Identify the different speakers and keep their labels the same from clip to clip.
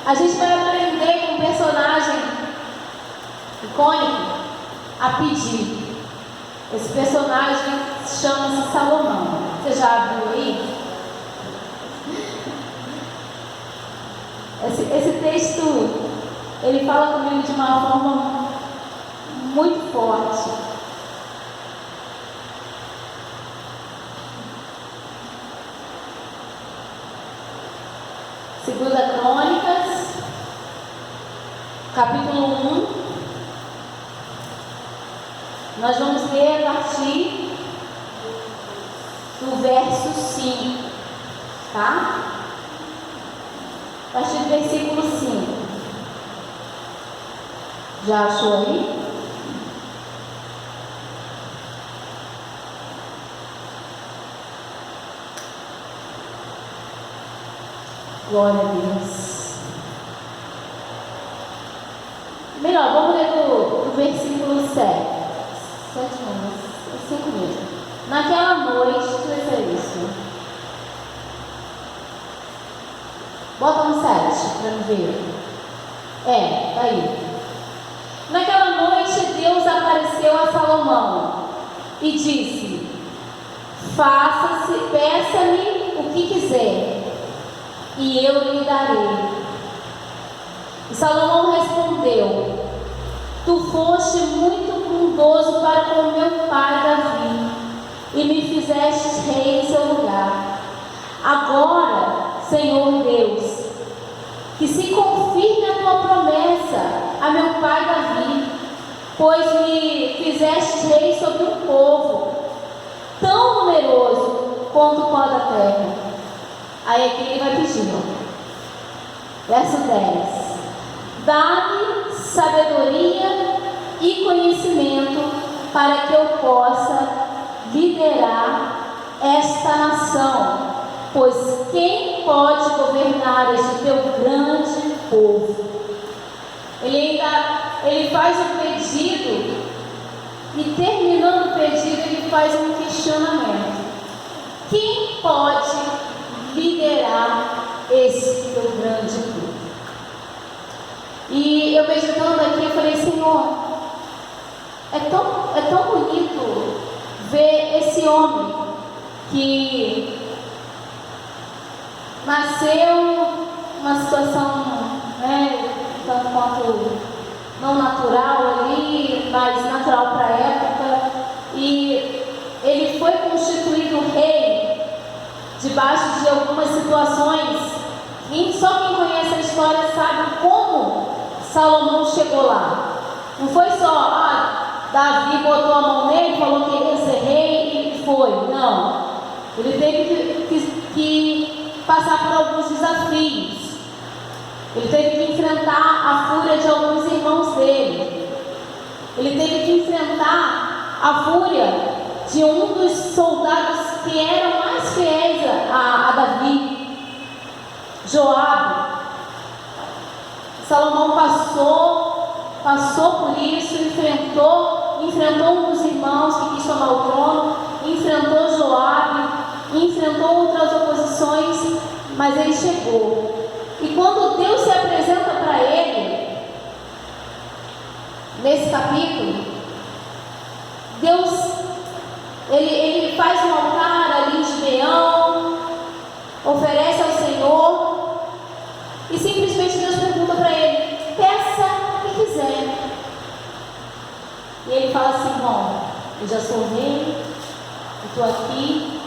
Speaker 1: A gente vai aprender com um personagem icônico a pedir. Esse personagem chama-se Salomão. Você já viu aí? Esse texto, ele fala comigo de uma forma muito forte. Segunda Crônicas, capítulo 1. Nós vamos ler a partir do verso 5, tá? A partir do versículo 5. Já achou aí? Glória a Deus. Melhor, vamos ler do versículo 7. 7 não, 5 mesmo. Naquela noite, deixa eu ver se é isso. Bota um 7 para me ver. Tá aí. Naquela noite, Deus apareceu a Salomão e disse: faça-se, peça-me o que quiser, e eu lhe darei. E Salomão respondeu: tu foste muito bondoso para com meu pai Davi, e me fizeste rei em seu lugar. Agora, Senhor Deus, que se confirme a tua promessa a meu pai Davi, pois me fizeste rei sobre um povo tão numeroso quanto o pó da terra. Aí aqui ele vai pedir, verso 10: dá-me sabedoria e conhecimento para que eu possa liderar esta nação, pois quem pode governar este teu grande povo? Ele faz um pedido, e terminando o pedido ele faz um questionamento: quem pode liderar esse teu grande povo? E eu meditando aqui, eu falei: Senhor, é tão bonito ver esse homem que nasceu uma situação, tanto quanto não natural ali, mas natural para a época, e ele foi constituído rei debaixo de algumas situações, e só quem conhece a história sabe como Salomão chegou lá. Não foi só, Davi botou a mão nele, falou que ia ser rei e foi. Não. Ele teve que passar por alguns desafios. Ele teve que enfrentar a fúria de alguns irmãos dele. Ele teve que enfrentar a fúria de um dos soldados que eram mais fiéis a Davi, Joabe. Salomão passou por isso, enfrentou um dos irmãos que quis tomar o trono, enfrentou Joabe, enfrentou outras oposições, mas ele chegou. E quando Deus se apresenta para ele, nesse capítulo, Deus, ele faz um altar ali em Gibeão, oferece ao Senhor, e simplesmente Deus pergunta para ele: peça o que quiser. E ele fala assim: bom, eu já sou rei, eu estou aqui,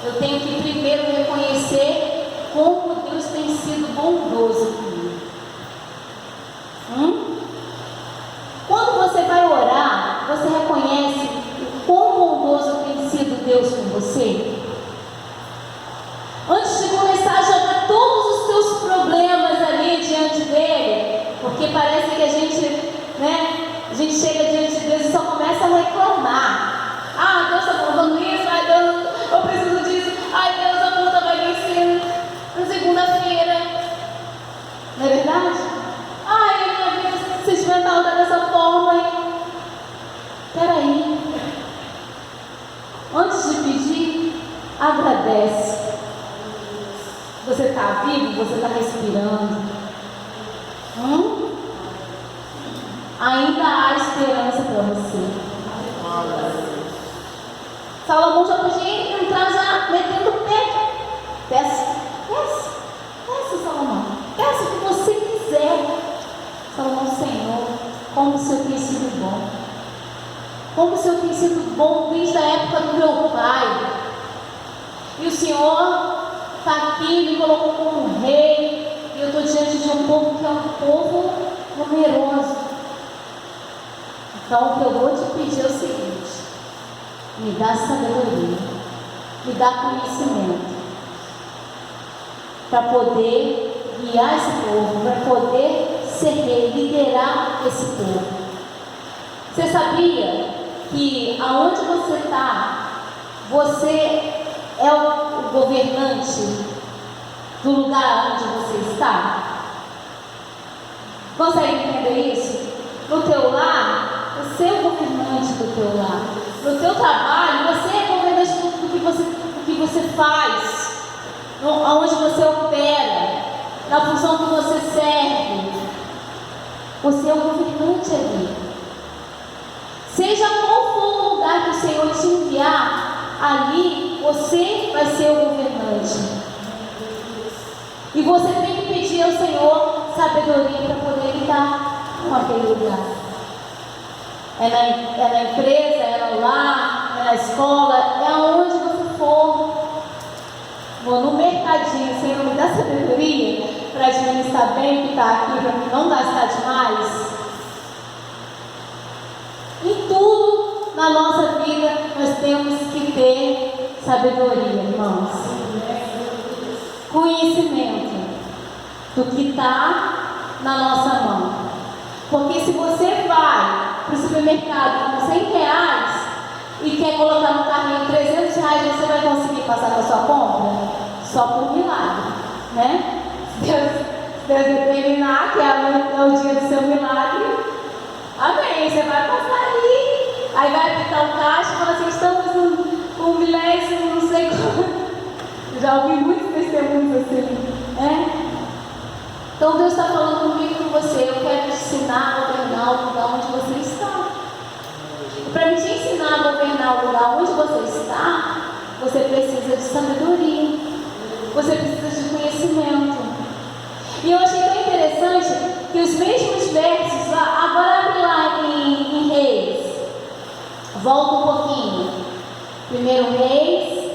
Speaker 1: eu tenho que primeiro reconhecer como Deus tem sido bondoso comigo. Quando você vai orar, você reconhece o quão bondoso tem sido Deus com você? Antes de começar a jogar todos os seus problemas ali diante dele, porque parece que a gente chega diante de Deus e só começa a reclamar. Deus está falando isso, Deus, eu preciso disso, Deus, a conta vai vencer na segunda-feira. Não é verdade? Minha vida sentimental está dessa forma. Peraí. Antes de pedir, agradece. Você está vivo, você está respirando. Ainda há esperança para você. Salomão já podia entrar já metendo o pé. Peça, Salomão. Peça o que você quiser. Salomão, Senhor, como o Senhor tem sido bom. Como o Senhor tem sido bom desde a época do meu pai. E o Senhor está aqui, me colocou como rei. E eu estou diante de um povo que é um povo numeroso. Então o que eu vou te pedir é o seguinte: me dá sabedoria, me dá conhecimento, para poder guiar esse povo, para poder ser rei, liderar esse povo. Você sabia que aonde você está, você é o governante do lugar onde você está? Consegue entender isso? No teu lar, você é o governante do teu lar. No teu trabalho, você é governante do que você faz, aonde você opera, na função que você serve. Você é o governante ali. Seja qual for o lugar que o Senhor te enviar, ali você vai ser o governante. E você tem que pedir ao Senhor sabedoria para poder lidar com aquele lugar. É na empresa, é no lar, é na escola, é aonde você for. Vou no mercadinho, Senhor, me dá sabedoria para administrar bem o que está aqui, para não gastar demais. Em tudo na nossa vida nós temos que ter sabedoria, irmãos. Conhecimento do que está na nossa mão. Porque se você vai para o supermercado com 100 reais e quer colocar no carrinho 300 reais, você vai conseguir passar com a sua compra? Só por milagre, né? Se Deus determinar que é o dia do seu milagre, amém, você vai passar ali. Aí vai apitar o caixa e fala assim: estamos com um milésimo, não sei como. Já ouvi muitos testemunhos assim, né? Então Deus está falando comigo e com você: eu quero te ensinar a governar o lugar onde você está. E para me te ensinar a governar o lugar onde você está, você precisa de sabedoria, você precisa de conhecimento. E eu achei tão interessante que os mesmos versos, agora abre lá em Reis, volta um pouquinho, 1 Reis,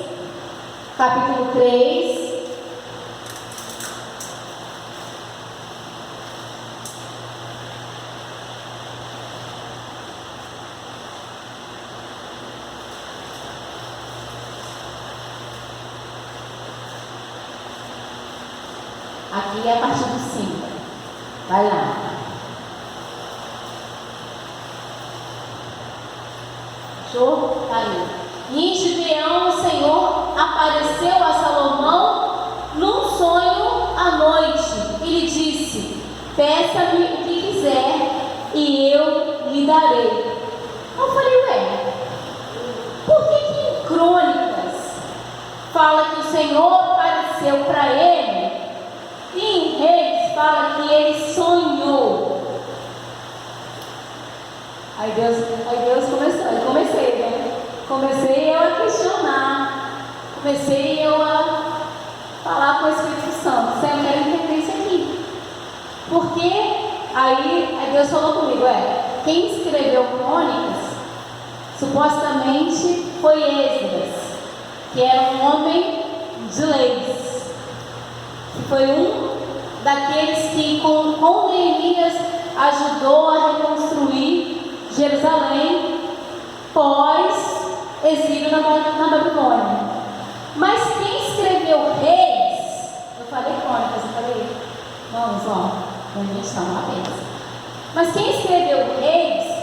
Speaker 1: capítulo 3. Aqui é a partir do 5. Vai lá. Show? Tá aí. E em Gibeão o Senhor apareceu a Salomão num sonho à noite. Ele disse: peça-me o que quiser e eu lhe darei. Eu falei: ué, por que em Crônicas fala que o Senhor apareceu para ele? E em Reis fala que ele sonhou. Aí Deus começou. Eu comecei, né? Comecei eu a questionar. Comecei eu a falar com o Espírito Santo: Senhor, eu quero entender isso aqui. Porque aí Deus falou comigo: quem escreveu Crônicas supostamente foi Esdras, que era um homem de leis. Foi um daqueles que com Neemias ajudou a reconstruir Jerusalém pós-exílio na Babilônia. Mas quem escreveu Reis, eu falei Crônicas, eu falei, vamos, vamos deixar uma vez. Mas quem escreveu Reis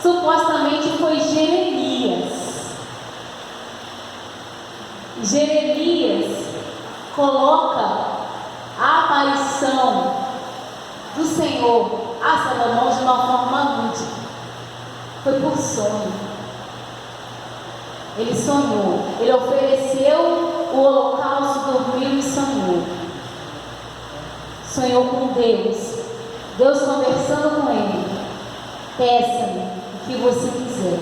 Speaker 1: supostamente foi Jeremias. Jeremias coloca a aparição do Senhor a Salomão de uma forma lúdica. Foi por sonho. Ele sonhou. Ele ofereceu o holocausto, dormiu e sonhou. Sonhou com Deus. Deus conversando com ele: peça-me o que você quiser.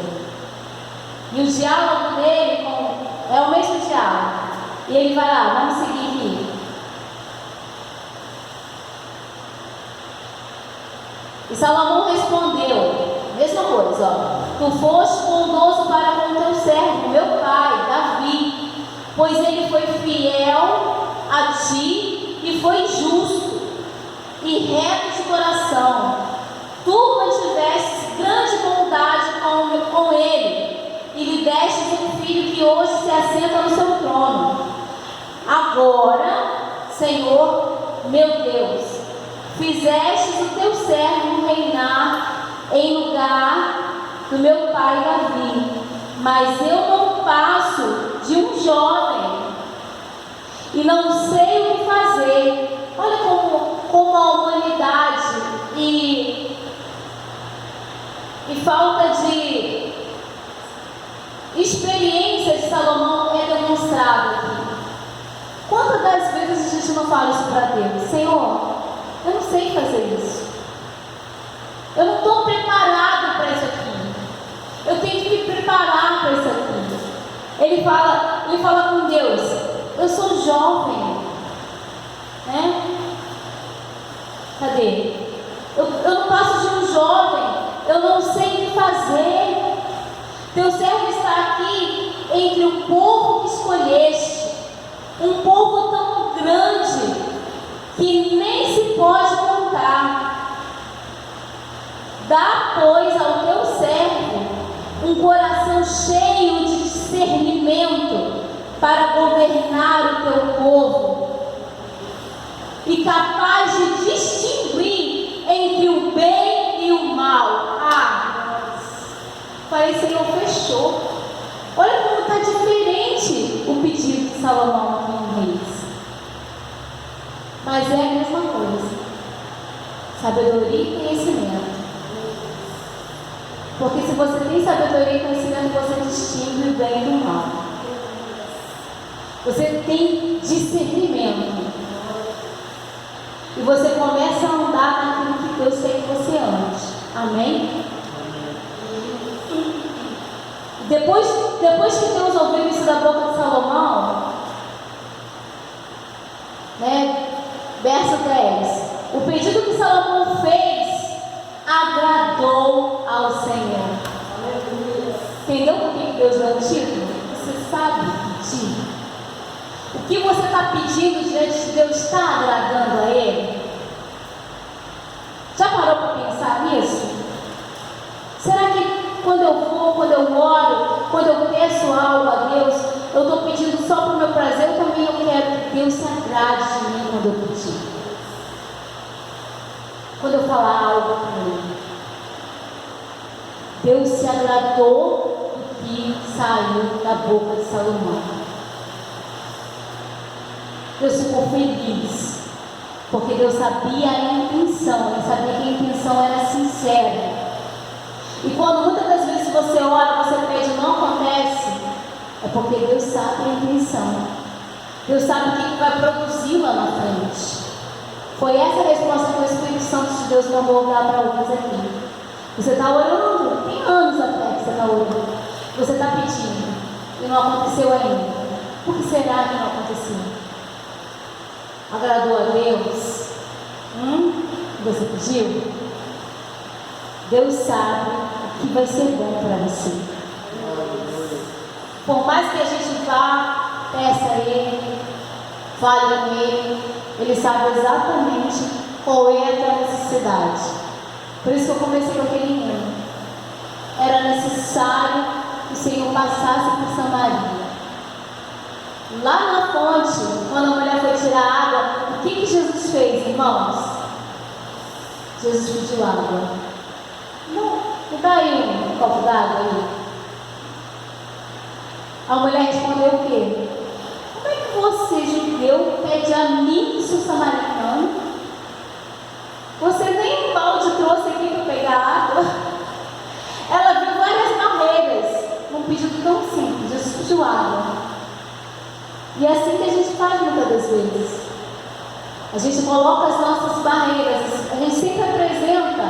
Speaker 1: E o diálogo dele é o mesmo diálogo. E ele vai lá, vamos seguir aqui. E Salomão respondeu, mesma coisa, ó: tu foste bondoso para com o teu servo, meu pai, Davi, pois ele foi fiel a ti e foi justo e reto de coração. Tu mantiveste grande bondade com ele e lhe destes um filho que hoje se assenta no seu trono. Agora, Senhor, meu Deus, fizestes o teu servo reinar em lugar do meu pai Davi, mas eu não passo de um jovem e não sei o que fazer. Olha como a humanidade e falta de experiência de Salomão é demonstrada aqui. Quantas das vezes a gente não fala isso para Deus? Senhor, eu não sei fazer isso. Eu não estou preparado para isso aqui. Eu tenho que me preparar para isso aqui. Ele fala com Deus: eu sou jovem, né? Cadê? Eu não passo de um jovem. Eu não sei o que fazer. Teu servo está aqui entre o povo que escolheste, um povo tão grande que nem se pode contar. Dá, pois, ao teu servo um coração cheio de discernimento para governar o teu povo e capaz de distinguir entre o bem e o mal. Falei: Senhor, fechou. Olha como está diferente o pedido de Salomão aqui em Reis. Mas é a mesma coisa. Sabedoria e conhecimento. Porque se você tem sabedoria e conhecimento, você distingue o bem do mal. Você tem discernimento. E você começa a andar naquilo que Deus quer que você ande. Amém? Depois que Deus ouviu isso da boca de Salomão, né, verso 10, o pedido que Salomão fez agradou ao Senhor. Entendeu por que Deus deu o título? Você sabe pedir. O que você está pedindo diante de Deus está agradando a Ele? Já parou para pensar nisso? Será que quando eu oro, quando eu peço algo a Deus, eu estou pedindo só para o meu prazer? Eu também quero que Deus se agrade de mim quando eu pedir. Quando eu falar algo para Ele, Deus se agradou do que saiu da boca de Salomão. Deus ficou feliz, porque Deus sabia a intenção, Ele sabia que a intenção era sincera. E quando muitas das vezes você ora, você pede e não acontece, é porque Deus sabe a intenção. Deus sabe o que vai produzir lá na frente. Foi essa a resposta que o Espírito Santo de Deus mandou dar para alguns aqui. Você está orando, tem anos até que você está orando. Você está pedindo e não aconteceu ainda. Por que será que não aconteceu? Agradou a Deus? Você pediu? Deus sabe o que vai ser bom para você. Por mais que a gente vá, peça a Ele, fale com Ele sabe exatamente qual é a tua necessidade. Por isso que eu comecei com aquele hino. Era necessário que o Senhor passasse por Samaria. Lá na fonte, quando a mulher foi tirar água, o que Jesus fez, irmãos? Jesus pediu água. Não dá aí um copo d'água aí. A mulher respondeu o quê? Como é que você, judeu, pede a mim, sou samaritano? Você nem um balde trouxe aqui para pegar água. Ela viu várias barreiras num pedido tão simples. Jesus pediu água. E é assim que a gente faz muitas das vezes. A gente coloca as nossas barreiras, a gente sempre apresenta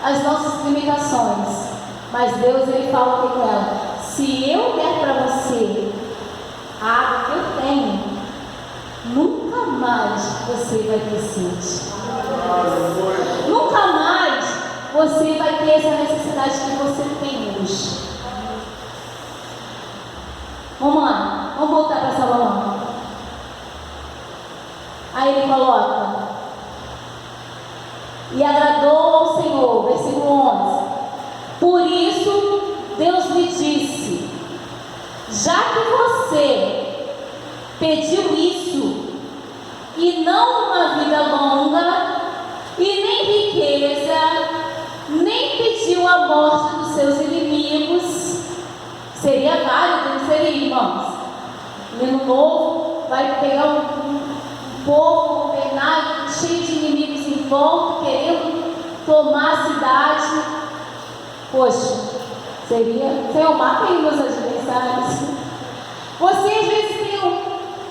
Speaker 1: as nossas limitações. Mas Deus, Ele fala aqui com ela: se eu der para você a água que eu tenho, nunca mais você vai ter sede. Nunca mais você vai ter essa necessidade que você tem hoje. Vamos lá, vamos voltar para Salomão. Aí ele coloca: e agradou ao Senhor, versículo 11. Por isso Deus lhe disse: já que você pediu isso, e não uma vida longa, e nem riqueza, nem pediu a morte dos seus inimigos. Seria válido, não seria, irmãos? O menino novo vai pegar um povo governado, cheio de inimigos em volta, querendo tomar a cidade. Poxa, seria: Senhor, mata aí meus adversários. Você às vezes tem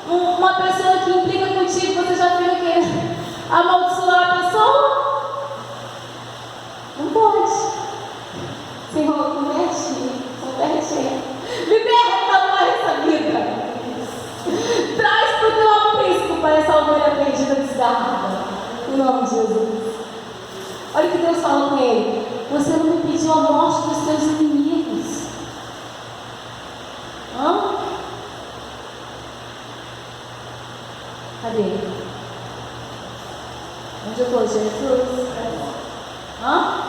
Speaker 1: uma pessoa que implica contigo, você já fica querendo amaldiçoar a pessoa? Não pode. Senhor, converte, liberta essa vida. Traz para o teu aprisco para essa ovelha perdida desgarrada. Em nome de Jesus. Olha o que Deus fala com ele: você não me pediu a morte dos seus inimigos. Hã? Cadê? Onde eu estou, Jesus? Hã?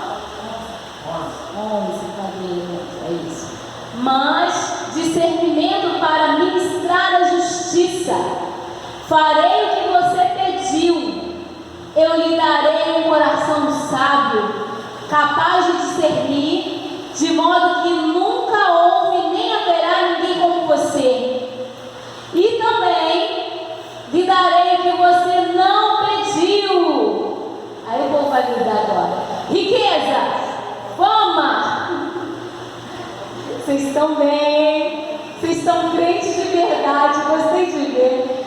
Speaker 1: 11, cadê? É isso. Mas discernimento para ministrar a justiça. Farei o que você pediu. Eu lhe darei um coração sábio, capaz de discernir, de modo que nunca houve nem haverá ninguém como você. E também lhe darei o que você não pediu. Aí o povo vai lhe dar agora: riqueza, fama. Vocês estão bem? Vocês estão crentes de verdade? Gostei de ver.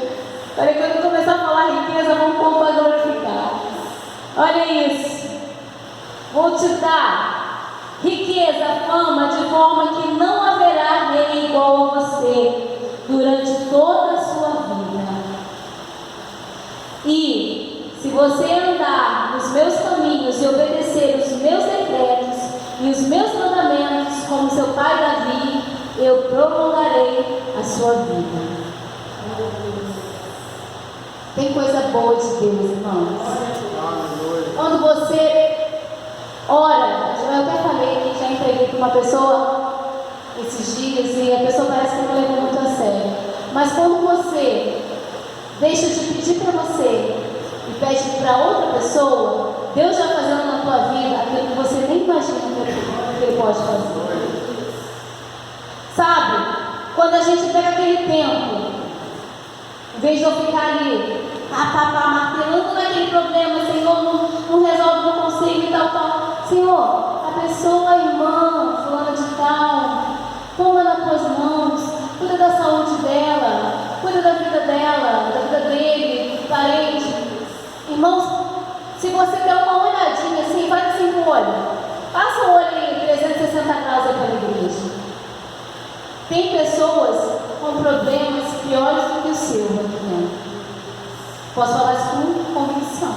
Speaker 1: Olha, quando eu começar a falar riqueza, vamos pôr para glorificar. Olha isso. Vou te dar riqueza, fama, de forma que não haverá rei igual a você durante toda a sua vida. E se você andar nos meus caminhos e obedecer os meus decretos e os meus mandamentos, como seu pai Davi, eu prolongarei a sua vida. Tem coisa boa de Deus, irmãos. Quando você ora, eu até falei que já entreguei para uma pessoa esses dias e a pessoa parece que não levou muito a sério. Mas quando você deixa de pedir para você e pede para outra pessoa, Deus já fazendo na tua vida aquilo que você nem imagina que Ele pode fazer. Sabe? Quando a gente pega aquele tempo, em vez de eu ficar ali, martelando naquele problema: Senhor, não resolve, não consigo e tal. Senhor, a pessoa, a irmã, fulana de tal, toma nas tuas mãos, cuida da saúde dela, cuida da vida dela, da vida dele, do parente. Irmãos, se você der uma olhadinha assim, vai assim com o olho, passa o olho em 360 graus aí pela igreja. Tem pessoas com problemas piores do que o seu aqui dentro. Posso falar isso com convicção.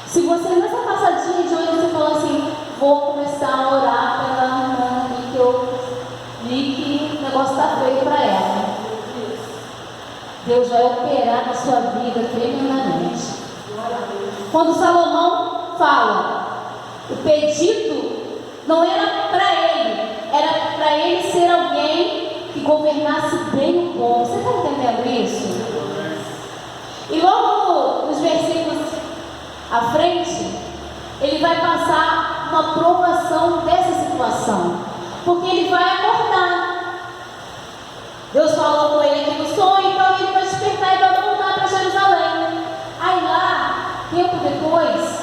Speaker 1: Se você nessa passadinha de olho você falar assim: vou começar a orar pela irmã que eu vi que o negócio está feio para ela, Deus vai operar na sua vida tremendamente. Quando Salomão fala, o pedido não era para ele, era para ele ser alguém que governasse bem o povo. Você está entendendo isso? E logo nos versículos à frente, ele vai passar uma provação dessa situação, porque ele vai acordar. Deus falou com ele aqui no sonho, então ele vai despertar e vai voltar para Jerusalém. Aí lá, tempo depois,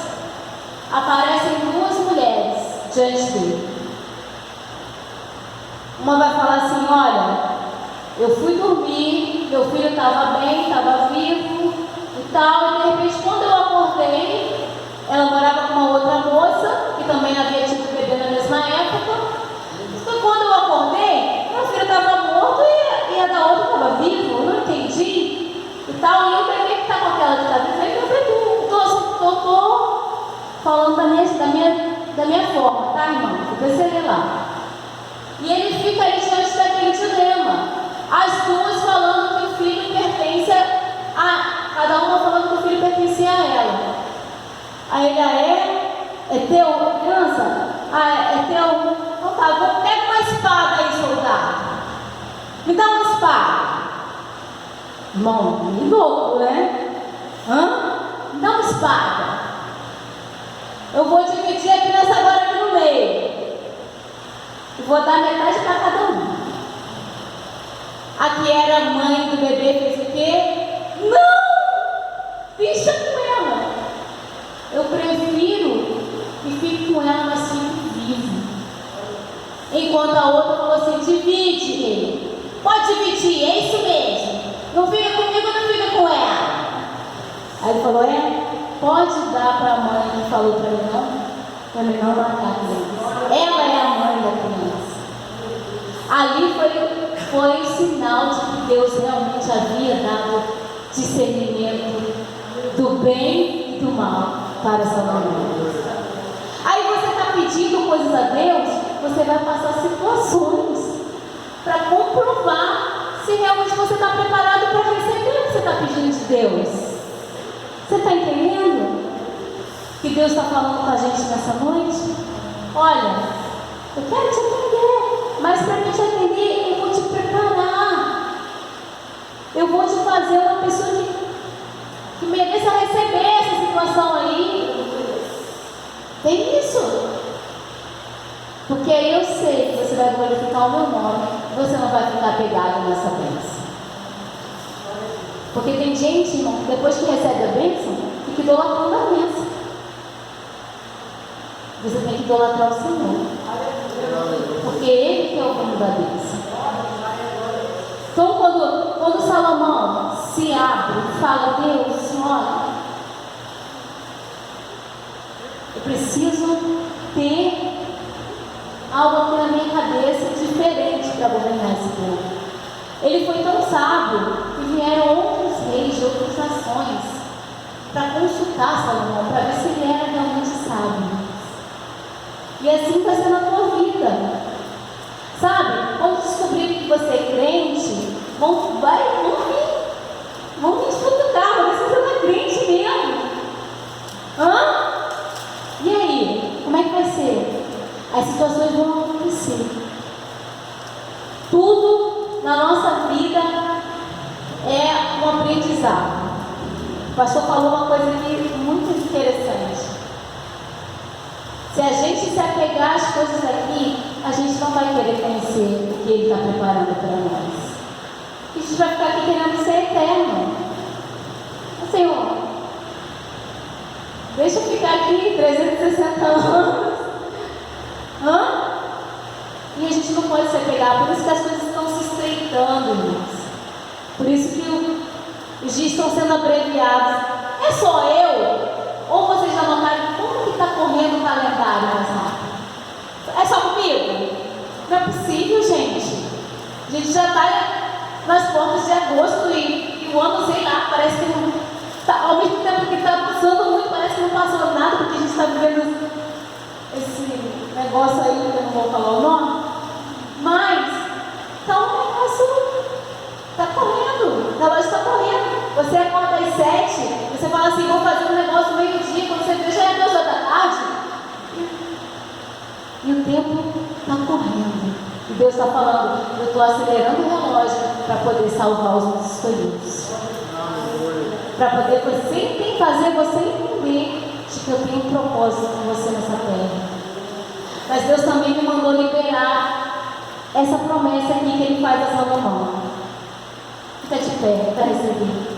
Speaker 1: aparecem duas mulheres diante dele. Uma vai falar assim: olha, eu fui dormir, meu filho estava bem, estava vivo e tal, e de repente, quando depois você lê lá. E ele fica aí diante daquele dilema. As duas falando que o filho pertence a... Cada uma falando que o filho pertencia a ela. Aí ele, é teu, criança? É teu? Então tá, pega uma espada aí, soldado. Me dá uma espada. Irmão, meio louco, né? Me dá uma espada. Eu vou dividir aqui nessa agora aqui no meio. E vou dar metade para cada um. A que era a mãe do bebê fez o quê? Não! Deixa com ela. Eu prefiro que fique com ela, mas fique vivo. Enquanto a outra falou assim: divide ele. Pode dividir, é isso mesmo. Não fica comigo, não fica com ela. Aí ele falou: pode dar para a mãe. Ele falou para ele: não, ele não matar a criança. Ela é a mãe da criança. Ali foi o sinal de que Deus realmente havia dado discernimento do bem e do mal para Salomão. Aí você está pedindo coisas a Deus, você vai passar situações para comprovar se realmente você está preparado para receber o que você está pedindo de Deus. Você está entendendo que Deus está falando com a gente nessa noite? Olha, eu quero te atender, mas para me te atender, eu vou te preparar. Eu vou te fazer uma pessoa que mereça receber essa situação aí. Tem isso. Porque eu sei que você vai glorificar o meu nome, você não vai ficar pegado nessa bênção. Porque tem gente, irmão, que depois que recebe a bênção, fica idolatrando a bênção. Você tem que idolatrar o Senhor. Porque Ele que é o dono da bênção. Então, quando Salomão se abre e fala: Deus, olha, eu preciso ter algo aqui na minha cabeça diferente para governar esse povo. Ele foi tão sábio que vieram outros reis de outras nações para consultar Salomão, para ver se ele era realmente sábio. E assim vai ser na tua vida. Sabe? Quando descobrir que você é crente, vão vir te cutucar, vão ver se você é crente mesmo. E aí? Como é que vai ser? As situações vão acontecer. Tudo na nossa vida é um aprendizado. O pastor falou uma coisa aqui muito interessante. Se a gente se apegar às coisas aqui, a gente não vai querer conhecer o que Ele está preparando para nós. A gente vai ficar aqui querendo ser eterno. Senhor, deixa eu ficar aqui 360 anos. E a gente não pode se apegar. Por isso que as coisas estão se estreitando, irmãos. Por isso que os dias estão sendo abreviados. É só eu? Ou vocês já notaram como que está correndo o calendário mais rápido? É só comigo? Não é possível, gente. A gente já está nas portas de agosto e o ano, sei lá, parece que não tá, ao mesmo tempo que está passando muito, parece que não passou nada, porque a gente está vivendo esse negócio aí, que eu não vou falar o nome. Mas então o negócio está correndo, o relógio está correndo. Você acorda às 7, você fala assim: vou fazer um negócio meio-dia, quando você vê, já é 2 horas da tarde. E o tempo está correndo. E Deus está falando: eu estou acelerando o relógio para poder salvar os meus escolhidos. Para poder fazer você entender de que eu tenho um propósito com você nessa terra. Mas Deus também me mandou liberar essa promessa aqui que Ele faz a Salomão. Fica de pé para receber.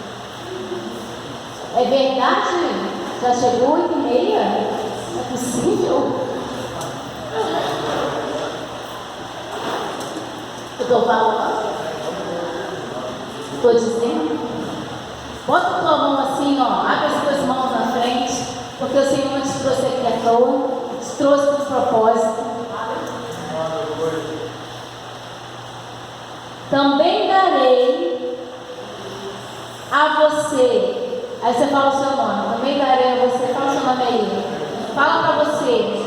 Speaker 1: É verdade? Já chegou 8h30? É possível? Eu estou falando? Estou dizendo? Bota a tua mão assim, ó. Abre as tuas mãos na frente. Porque o Senhor não te trouxe aqui à toa. Te trouxe com propósito. Também darei a você. Aí você fala o seu nome. Também darei a você. Fala o seu nome aí. Fala para você.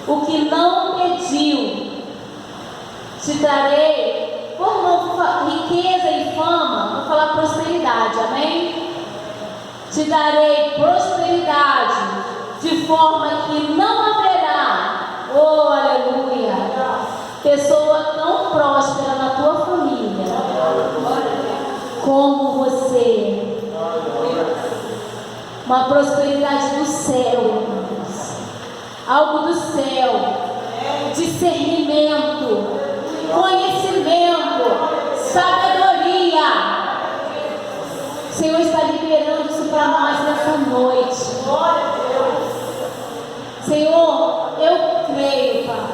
Speaker 1: O que não pediu. Te trarei, por não riqueza e fama, vou falar prosperidade, amém? Te darei prosperidade, de forma que não haverá, oh aleluia, pessoa tão próspera na tua família como você. Uma prosperidade do céu, irmãos. Algo do céu. Discernimento, conhecimento, sabedoria. O Senhor está liberando isso para nós nessa noite. Senhor, eu creio, Pai.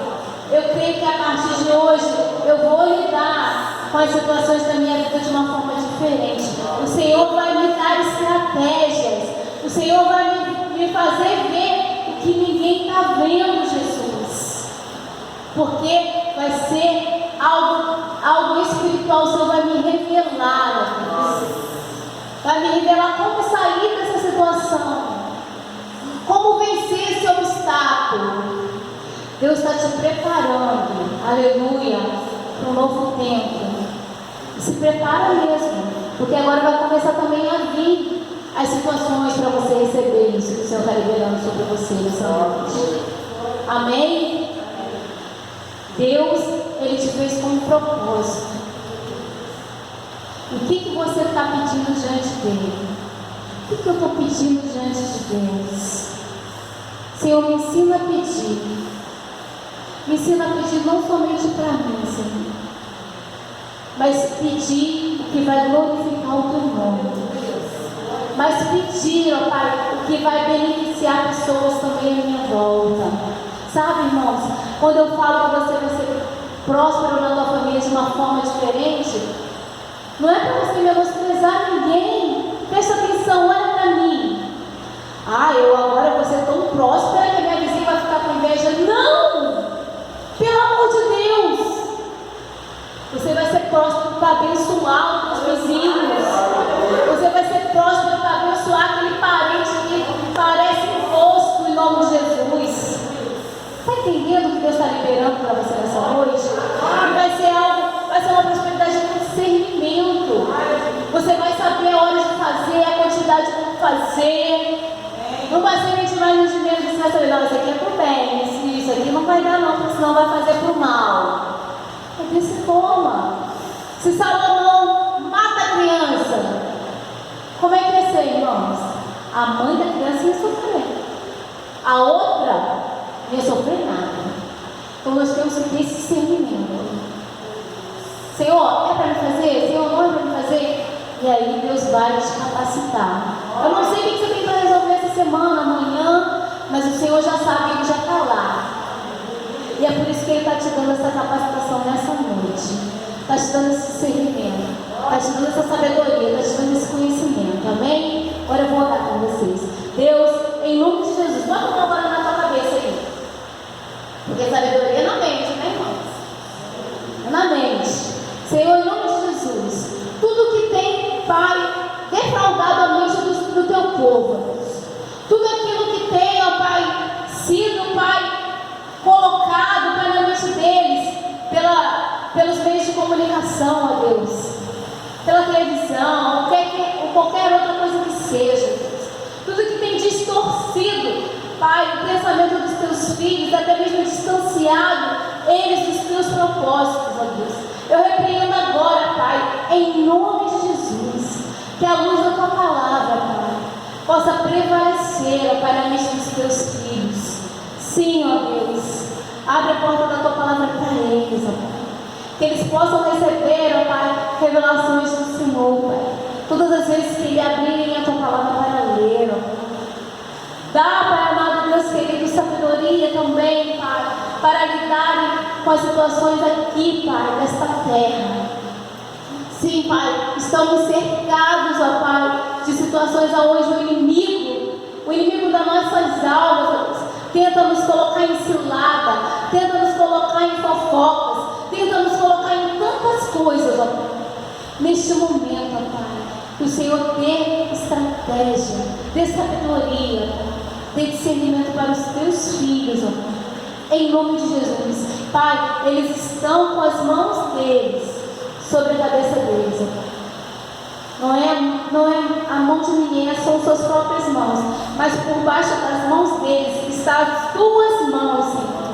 Speaker 1: Eu creio que a partir de hoje eu vou lidar com as situações da minha vida de uma forma diferente. O Senhor vai me dar estratégias. O Senhor vai me fazer ver o que ninguém está vendo, Jesus. Porque vai ser algo espiritual. O Senhor vai me revelar, Deus. Vai me revelar como sair dessa situação. Como vencer esse obstáculo. Deus está te preparando, aleluia, para um novo tempo. Se prepara mesmo, porque agora vai começar também a vir as situações para você receber isso que o Senhor está liberando sobre você nessa noite. Amém? Deus, Ele te fez com um propósito. O que você está pedindo diante dEle? O que eu estou pedindo diante de Deus? Senhor, me ensina a pedir. Me ensina a pedir não somente para mim, Senhor, mas pedir o que vai glorificar o teu nome. Mas pedir, ó Pai, o que vai beneficiar pessoas também à minha volta. Sabe, irmãos, quando eu falo que você vai ser próspero na tua família de uma forma diferente, não é para você menosprezar ninguém. Presta atenção, olha para mim. Eu agora vou ser tão próspera que a minha vizinha vai ficar com inveja. Não! Pelo amor de Deus! Você vai ser próspero para abençoar os vizinhos. Você vai ser próspero para abençoar aquele parente que parece um rosto em nome de Jesus. Está entendendo o que Deus está liberando para você nessa noite? E vai ser uma prosperidade de discernimento. Você vai saber a hora de fazer, a quantidade de fazer. Não vai ser a gente vai no dinheiro e dizer assim, não, isso aqui é pro bem, isso aqui não vai dar não, porque senão vai fazer pro mal. É desse forma. Se Salomão mata a criança, como é que ia ser, irmãos? A mãe da criança ia sofrer. A outra não ia sofrer nada. Então nós temos que ter esse discernimento. Senhor, é para me fazer? Senhor, não é para me fazer? E aí Deus vai te capacitar. Eu não sei o que você tem para resolver essa semana, amanhã, mas o Senhor já sabe, Ele já está lá. E é por isso que Ele está te dando essa capacitação nessa noite. Está te dando esse discernimento. Está te dando essa sabedoria. Está te dando esse conhecimento. Amém? Agora eu vou orar com vocês. Deus, em nome de Jesus, bota uma agora na tua cabeça aí. Porque sabedoria é na mente, né, irmãos? É na mente. Senhor, em nome de Jesus, tudo que tem, Pai, defraudado a mente do teu povo, tudo aquilo que tem, ó Pai, sido, Pai, colocado, Pai, na mente deles, pelos meios de comunicação, ó Deus, pela televisão, ou qualquer outra coisa que seja, Deus. Tudo que tem distorcido, Pai, o pensamento dos teus filhos, até mesmo distanciado eles dos teus propósitos, ó Deus. Eu repreendo agora, Pai, em nome de Jesus, que a luz da tua palavra, Pai, possa prevalecer, ó Pai, na mente dos teus filhos. Sim, ó Deus, abre a porta da tua palavra para eles, ó Pai. Que eles possam receber, ó Pai, revelações do Senhor, Pai. Todas as vezes que abrirem a tua palavra para ler, ó Pai. Dá, Pai amado, Deus querido, sabedoria também, Pai, para lidarem com as situações aqui, Pai, desta terra. Sim, Pai, estamos cercados, ó Pai, de situações aonde o inimigo das nossas almas, tenta nos colocar em cilada, tenta nos colocar em fofocas, tenta nos colocar em tantas coisas, ó Pai. Neste momento, ó Pai, que o Senhor dê estratégia, dê sabedoria, Pai, dê discernimento para os teus filhos, ó Pai. Em nome de Jesus, Pai, eles estão com as mãos deles sobre a cabeça deles, ó Pai. Não é a mão de ninguém, são suas próprias mãos, mas por baixo das mãos deles estão as tuas mãos, Senhor.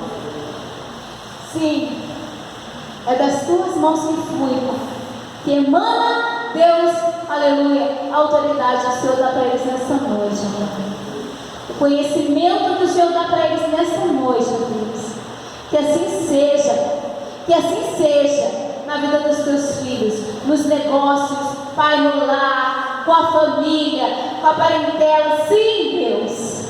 Speaker 1: Sim, é das tuas mãos que flui, Pai, que emana, Deus, aleluia, a autoridade que o Senhor dá para eles nessa noite, o conhecimento que o Senhor dá para eles nessa noite, Deus. Que assim seja na vida dos teus filhos, nos negócios, Pai, no lar, com a família, com a parentela. Sim, Deus.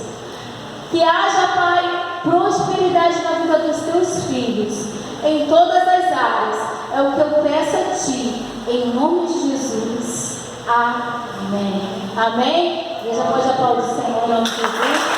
Speaker 1: Que haja, Pai, prosperidade na vida dos teus filhos, em todas as áreas. É o que eu peço a Ti, em nome de Jesus. Amém. Amém? Igreja pode aplaudir o Senhor em nome de Jesus.